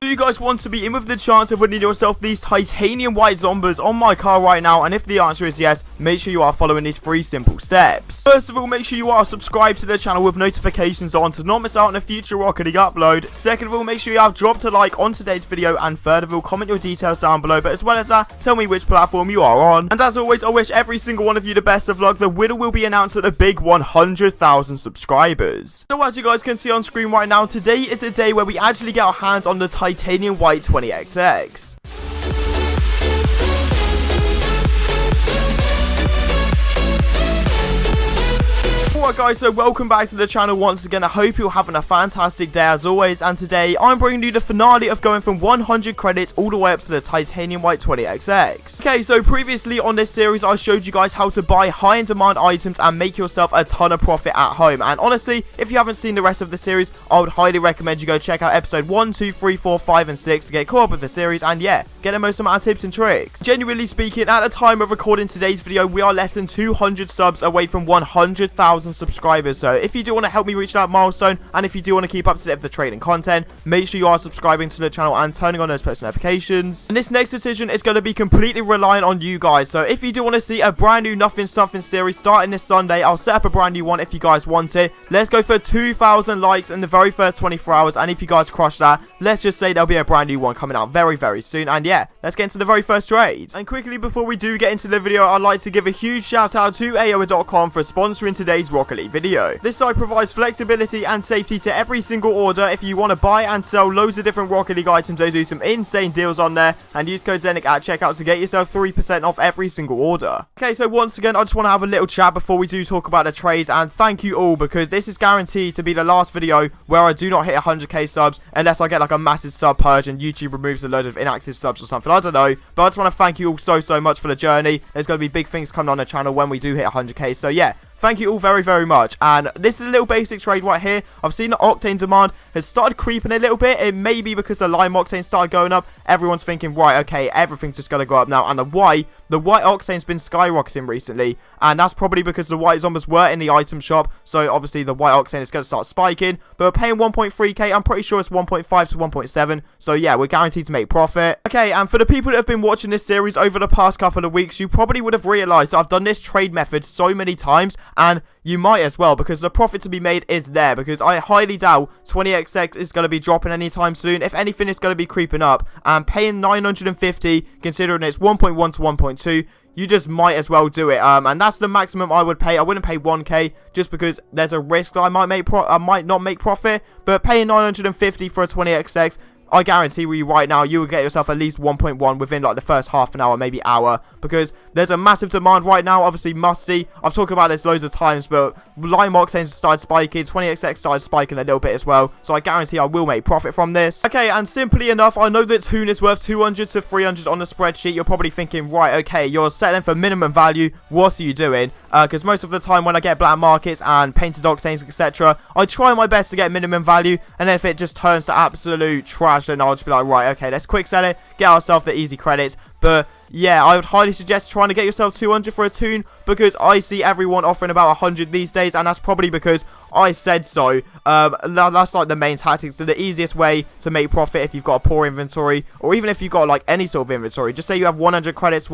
Do you guys want to be in with the chance of winning yourself these titanium white zombies on my car right now? And if the answer is yes, make sure you are following these 3 simple steps. First of all, make sure you are subscribed to the channel with notifications on to not miss out on a future Rocket League upload. Second of all, make sure you have dropped a like on today's video. And third of all, comment your details down below. But as well as that, tell me which platform you are on. And as always, I wish every single one of you the best of luck. The winner will be announced at the big 100,000 subscribers. So as you guys can see on screen right now, today is a day where we actually get our hands on the titanium white 20XX. Alright guys, so welcome back to the channel once again. I hope you're having a fantastic day as always, and today I'm bringing you the finale of going from 100 credits all the way up to the titanium white 20XX. Okay, so previously on this series I showed you guys how to buy high in demand items and make yourself a ton of profit at home, and honestly, if you haven't seen the rest of the series, I would highly recommend you go check out episode 1, 2, 3, 4, 5 and 6 to get caught up with the series and yeah, get the most amount of tips and tricks. Genuinely speaking, at the time of recording today's video, we are less than 200 subs away from 100,000 subscribers. So if you do want to help me reach that milestone, and if you do want to keep up to date with the trading content, make sure you are subscribing to the channel and turning on those post notifications. And this next decision is going to be completely reliant on you guys. So if you do want to see a brand new Nothing Something series starting this Sunday, I'll set up a brand new one if you guys want it. Let's go for 2,000 likes in the very first 24 hours, and if you guys crush that, let's just say there'll be a brand new one coming out very, very soon. And yeah, let's get into the very first trade. And quickly before we do get into the video, I'd like to give a huge shout out to AOA.com for sponsoring today's Rocket League video. This site provides flexibility and safety to every single order. If you want to buy and sell loads of different Rocket League items, they do some insane deals on there, and use code ZENIC at checkout to get yourself 3% off every single order. Okay, so once again, I just want to have a little chat before we do talk about the trades, and thank you all, because this is guaranteed to be the last video where I do not hit 100k subs unless I get like a massive sub purge and YouTube removes a load of inactive subs or something. I don't know, but I just want to thank you all so much for the journey. There's going to be big things coming on the channel when we do hit 100k, so yeah, thank you all very much. And this is a little basic trade right here. I've seen the octane demand has started creeping a little bit. It may be because the lime octane started going up. Everyone's thinking, right, okay, everything's just going to go up now. And the white octane's been skyrocketing recently, and that's probably because the white zombies were in the item shop, so obviously the white octane is going to start spiking. But we're paying 1.3k, I'm pretty sure it's 1.5 to 1.7, so yeah, we're guaranteed to make profit. Okay, and for the people that have been watching this series over the past couple of weeks, you probably would have realized that I've done this trade method so many times, and you might as well, because the profit to be made is there, because I highly doubt 20XX is going to be dropping anytime soon. If anything, it's going to be creeping up, and paying 950, considering it's 1.1 to 1.2, you just might as well do it. And that's the maximum I would pay. I wouldn't pay 1k just because there's a risk that I might not make profit, but paying 950 for a 20XX, I guarantee you right now, you will get yourself at least 1.1 within like the first half an hour, maybe hour, because there's a massive demand right now. Obviously, Musty, I've talked about this loads of times, but lime octanes started spiking, 20XX started spiking a little bit as well, so I guarantee I will make profit from this. Okay, and simply enough, I know that Toon is worth 200 to 300 on the spreadsheet. You're probably thinking, right, okay, you're settling for minimum value, what are you doing? Because most of the time when I get black markets and painted octanes, etc., I try my best to get minimum value, and then if it just turns to absolute trash, then I'll just be like, right, okay, let's quick sell it, get ourselves the easy credits. But yeah, I would highly suggest trying to get yourself 200 for a Toon, because I see everyone offering about 100 these days, and that's probably because I said so. That's like the main tactics. So the easiest way to make profit if you've got a poor inventory, or even if you've got like any sort of inventory. Just say you have 100 credits,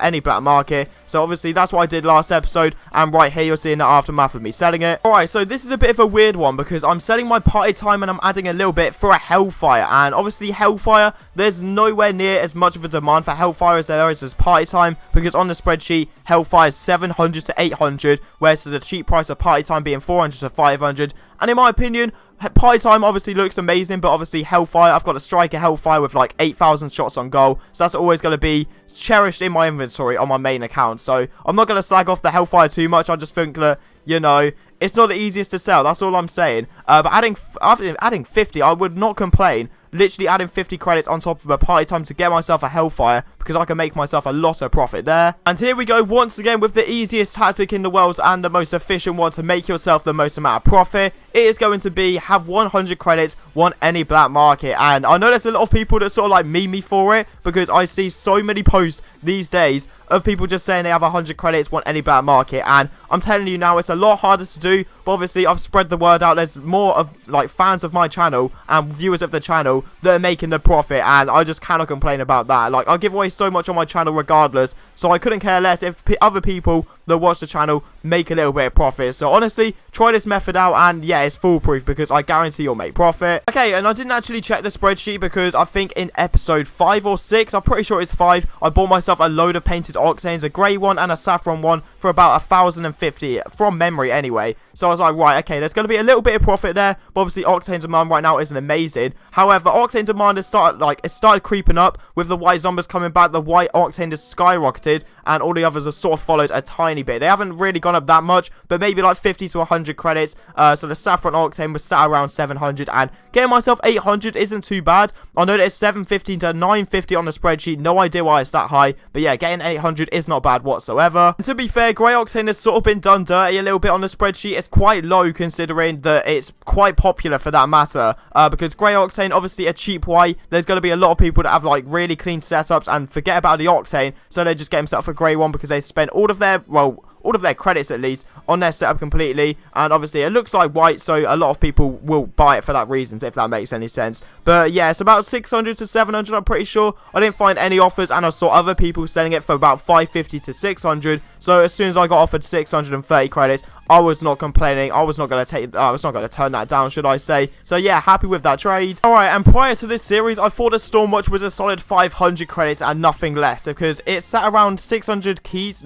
any black market. So obviously that's what I did last episode, and right here you're seeing the aftermath of me selling it. Alright, so this is a bit of a weird one, because I'm selling my party time and I'm adding a little bit for a Hellfire, and obviously Hellfire, there's nowhere near as much of a demand for Hellfire as there is as party time, because on the spreadsheet Hellfire is 700 to 800, whereas the cheap price of party time being 400 to 500. And in my opinion, party time obviously looks amazing, but obviously Hellfire, I've got a striker Hellfire with like 8,000 shots on goal, so that's always going to be cherished in my inventory on my main account. So I'm not going to slag off the Hellfire too much. I just think that, you know, it's not the easiest to sell, that's all I'm saying. But adding 50, I would not complain. Literally adding 50 credits on top of a party time to get myself a Hellfire, because I can make myself a lot of profit there. And here we go once again with the easiest tactic in the world and the most efficient one to make yourself the most amount of profit. It is going to be have 100 credits, want any black market. And I know there's a lot of people that sort of like meme me for it, because I see so many posts these days of people just saying they have 100 credits, want any black market. And I'm telling you now, it's a lot harder to do, but obviously I've spread the word out. There's more of like fans of my channel and viewers of the channel that are making the profit, and I just cannot complain about that. Like, I give away so much on my channel regardless, so I couldn't care less if other people that watch the channel make a little bit of profit. So honestly, try this method out, and yeah, it's foolproof because I guarantee you'll make profit. Okay, and I didn't actually check the spreadsheet because I think in episode 5 or 6, I'm pretty sure it's 5, I bought myself a load of painted octanes, a grey one and a saffron one, for about 1,050 from memory anyway. So I was like, right, okay, there's going to be a little bit of profit there, but obviously octane demand right now isn't amazing. However, octane demand has started creeping up with the white zombies coming back. The white octane has skyrocketed, and all the others have sort of followed a tiny bit. They haven't really gone up that much, but maybe like 50 to 100 credits. So the saffron octane was sat around 700, and getting myself 800 isn't too bad. I know that it's 750 to 950 on the spreadsheet. No idea why it's that high, but yeah, getting 800 is not bad whatsoever. And to be fair, grey octane has sort of been done dirty a little bit on the spreadsheet. It's quite low considering that it's quite popular for that matter, because grey octane, obviously a cheap white, there's going to be a lot of people that have like really clean setups and forget about the octane, so they just get themselves a grey one because they spent all of their, well, all of their credits at least on their setup completely. And obviously it looks like white, so a lot of people will buy it for that reason, if that makes any sense. But yeah, it's about 600 to 700, I'm pretty sure. I didn't find any offers, and I saw other people selling it for about 550 to 600. So as soon as I got offered 630 credits, I was not complaining. I was not going to turn that down, should I say. So yeah, happy with that trade. Alright, and prior to this series, I thought the Stormwatch was a solid 500 credits and nothing less, because it sat around 600 keys,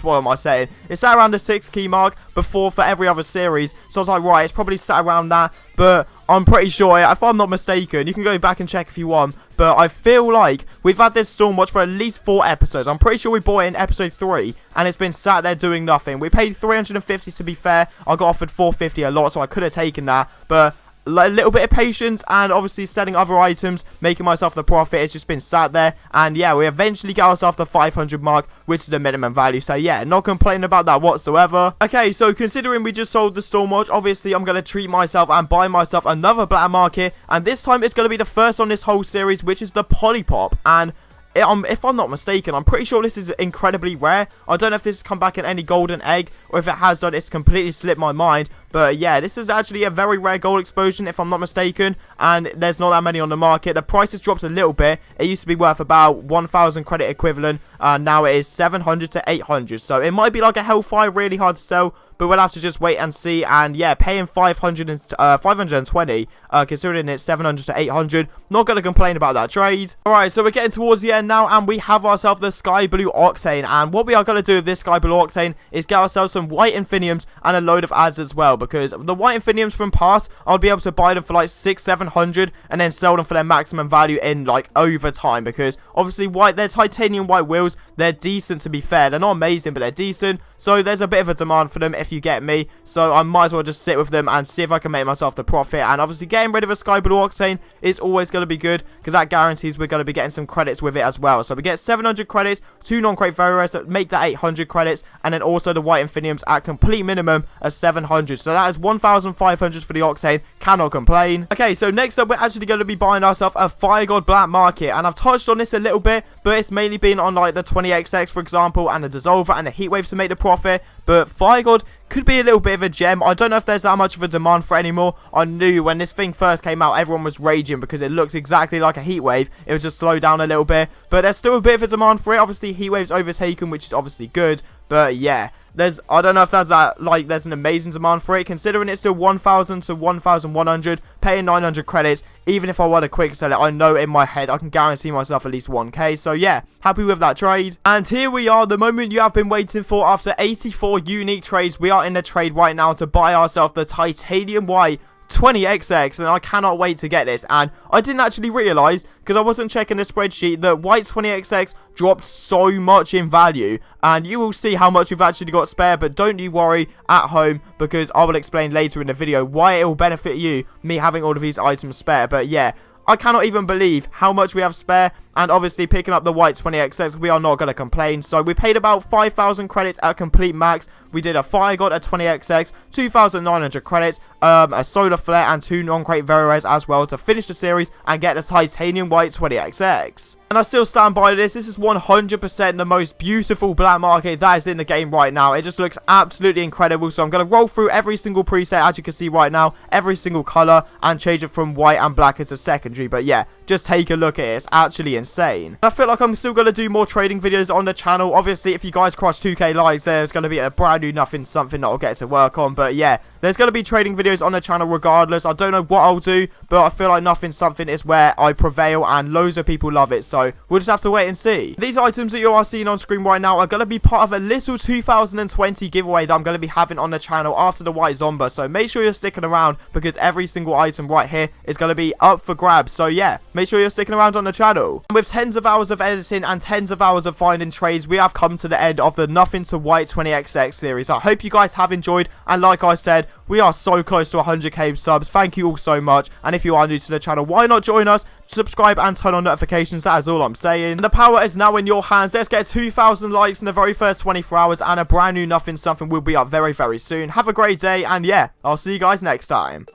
what am I saying? It sat around the 6 key mark before for every other series. So I was like, right, it's probably sat around that, but I'm pretty sure, if I'm not mistaken, you can go back and check if you want, but I feel like we've had this Stormwatch for at least 4 episodes. I'm pretty sure we bought it in episode 3, and it's been sat there doing nothing. We paid 350 to be fair. I got offered 450 a lot, so I could have taken that, but a little bit of patience and obviously selling other items, making myself the profit. It's just been sat there, and yeah, we eventually got ourselves the 500 mark, which is the minimum value. So yeah, not complaining about that whatsoever. Okay, so considering we just sold the Stormwatch, obviously I'm going to treat myself and buy myself another black market, and this time it's going to be the first on this whole series, which is the Polypop. And if I'm not mistaken, I'm pretty sure this is incredibly rare. I don't know if this has come back in any golden egg, or if it has done, it's completely slipped my mind. But yeah, this is actually a very rare gold explosion, if I'm not mistaken, and there's not that many on the market. The price has dropped a little bit. It used to be worth about 1,000 credit equivalent, and now it is 700 to 800. So it might be like a Hellfire, really hard to sell, but we'll have to just wait and see. And yeah, paying 520, considering it's 700 to 800, not going to complain about that trade. Alright, so we're getting towards the end now, and we have ourselves the Sky Blue Octane. And what we are going to do with this Sky Blue Octane is get ourselves some white Infiniums and a load of ads as well, because the white Infiniums from past, I'll be able to buy them for like 600-700 and then sell them for their maximum value in like over time, because obviously white, they're titanium white wheels, they're decent to be fair. They're not amazing, but they're decent, so there's a bit of a demand for them, if you get me. So I might as well just sit with them and see if I can make myself the profit. And obviously getting rid of a Sky Blue Octane is always going to be good, because that guarantees we're going to be getting some credits with it as well. So we get 700 credits, 2 non-crate very rares that make that 800 credits, and then also the white Infiniums at complete minimum of 700. So that is 1,500 for the Octane. Cannot complain. Okay, so next up we're actually going to be buying ourselves a Fire God Black Market, and I've touched on this a little bit, but it's mainly been on like the 20XX for example, and the Dissolver and the Heatwave to make the profit. But Fire God could be a little bit of a gem. I don't know if there's that much of a demand for it anymore. I knew when this thing first came out, everyone was raging because it looks exactly like a Heatwave. It was just slowed down a little bit, but there's still a bit of a demand for it. Obviously Heatwave's overtaken, which is obviously good, but yeah, I don't know if that's there's an amazing demand for it, considering it's still 1,000 to 1,100, paying 900 credits. Even if I want to quick sell it, I know in my head I can guarantee myself at least 1k. So yeah, happy with that trade. And here we are, the moment you have been waiting for. After 84 unique trades, we are in the trade right now to buy ourselves the titanium white 20XX, and I cannot wait to get this. And I didn't actually realize, because I wasn't checking the spreadsheet, that white 20XX dropped so much in value, and you will see how much we've actually got spare. But don't you worry at home, because I will explain later in the video why it will benefit you, me having all of these items spare. But yeah, I cannot even believe how much we have spare. and obviously picking up the white 20XX, we are not going to complain. So we paid about 5,000 credits at complete max. We did a fire god at 20XX, 2,900 credits, a solar flare, and 2 non-crate very rares as well to finish the series and get the titanium white 20XX. And I still stand by this. This is 100% the most beautiful black market that is in the game right now. It just looks absolutely incredible. So I'm going to roll through every single preset, as you can see right now, every single color, and change it from white and black into secondary. But yeah, just take a look at it. It's actually insane. And I feel like I'm still going to do more trading videos on the channel. Obviously, if you guys cross 2k likes, there's going to be a brand new nothing something that I'll get to work on. But yeah, there's going to be trading videos on the channel regardless. I don't know what I'll do, but I feel like nothing something is where I prevail and loads of people love it. So we'll just have to wait and see. These items that you are seeing on screen right now are going to be part of a little 2020 giveaway that I'm going to be having on the channel after the white Zomba. So make sure you're sticking around because every single item right here is going to be up for grabs. So yeah, make sure you're sticking around on the channel. And with tens of hours of editing and tens of hours of finding trades, we have come to the end of the Nothing to White 20XX series. I hope you guys have enjoyed, and like I said, we are so close to 100k subs. Thank you all so much. And if you are new to the channel, why not join us? Subscribe and turn on notifications. That is all I'm saying. The power is now in your hands. Let's get 2,000 likes in the very first 24 hours, and a brand new Nothing Something will be up very, very soon. Have a great day, and yeah, I'll see you guys next time.